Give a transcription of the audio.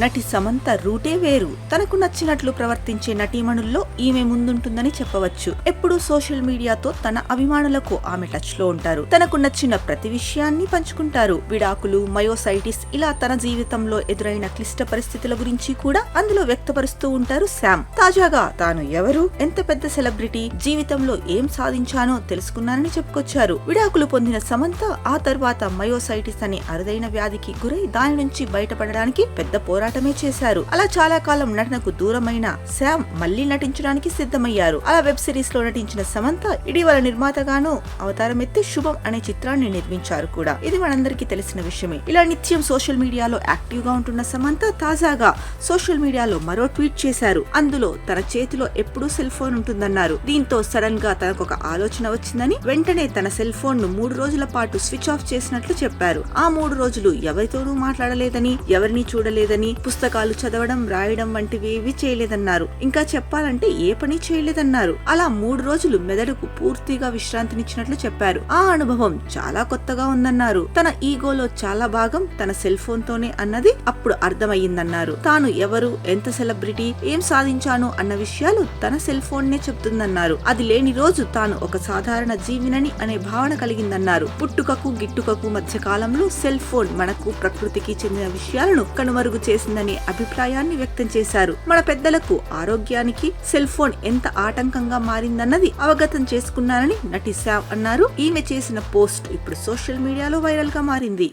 నటి సమంత రూటే వేరు. తనకు నచ్చినట్లు ప్రవర్తించే నటీమణుల్లో ఈమె ముందుంటుందని చెప్పవచ్చు. ఎప్పుడూ సోషల్ మీడియాతో తన అభిమానులకు ఆమె టచ్ లో ఉంటారు. తనకు నచ్చిన ప్రతి విషయాన్ని పంచుకుంటారు. విడాకులు, మయోసైటిస్ ఇలా తన జీవితంలో ఎదురైన క్లిష్ట పరిస్థితుల గురించి కూడా అందులో వ్యక్తపరుస్తూ ఉంటారు శామ్. తాజాగా తాను ఎవరు, ఎంత పెద్ద సెలబ్రిటీ, జీవితంలో ఏం సాధించానో తెలుసుకున్నానని చెప్పుకొచ్చారు. విడాకులు పొందిన సమంత ఆ తర్వాత మయోసైటిస్ అనే అరుదైన వ్యాధికి గురై దాని నుంచి బయటపడడానికి పెద్ద పోరాటమే చేశారు. అలా చాలా కాలం నటనకు దూరమైన శామ్ మళ్లీ నటించడానికి సిద్ధమయ్యారు. అలా వెబ్ సిరీస్ లో నటించిన సమంత ఇటీవల నిర్మాతగాను అవతారం ఎత్తి శుభం అనే చిత్రాన్ని నిర్మించారు కూడా. ఇది మనందరికీ తెలిసిన విషయమే. ఇలా నిత్యం సోషల్ మీడియాలో యాక్టివ్ గా ఉంటున్న సమంత తాజాగా సోషల్ మీడియాలో మరో ట్వీట్ చేశారు. అందులో తన చేతిలో ఎప్పుడూ సెల్ ఫోన్ ఉంటుందన్నారు. దీంతో సడన్ గా తనకు ఒక ఆలోచన వచ్చిందని వెంటనే తన సెల్ ఫోన్ ను 3 రోజుల పాటు స్విచ్ ఆఫ్ చేసినట్లు చెప్పారు. ఆ 3 రోజులు ఎవరితోనూ మాట్లాడలేదని, ఎవరిని చూడలేదని, పుస్తకాలు చదవడం, రాయడం వంటివి ఏవి చేయలేదన్నారు. ఇంకా చెప్పాలంటే ఏ పని చేయలేదన్నారు. అలా 3 రోజులు మెదడుకు పూర్తిగా విశ్రాంతినిచ్చినట్లు చెప్పారు. ఆ అనుభవం చాలా కొత్తగా ఉందన్నారు. తన ఈగోలో చాలా భాగం తన సెల్ ఫోన్ తోనే అన్నది అప్పుడు అర్థమయ్యిందన్నారు. తాను ఎవరు, ఎంత సెలబ్రిటీ, ఏం సాధించాను అన్న విషయాలు తన సెల్ ఫోన్ నే చెప్తుందన్నారు. అది లేని రోజు తాను ఒక సాధారణ జీవినని అనే భావన కలిగిందన్నారు. పుట్టుకకు గిట్టుకకు మధ్య కాలంలో సెల్ ఫోన్ మనకు ప్రకృతికి చెందిన విషయాలను కనుమరుగు చేసిందనే అభిప్రాయాన్ని వ్యక్తం చేశారు. మన పెద్దలకు ఆరోగ్యానికి సెల్ ఫోన్ ఎంత ఆటంకంగా మారిందన్నది అవగతం చేసుకున్నానని నటి శామ్ అన్నారు. ఈమె చేసిన పోస్ట్ ఇప్పుడు సోషల్ మీడియాలో వైరల్ గా మారింది.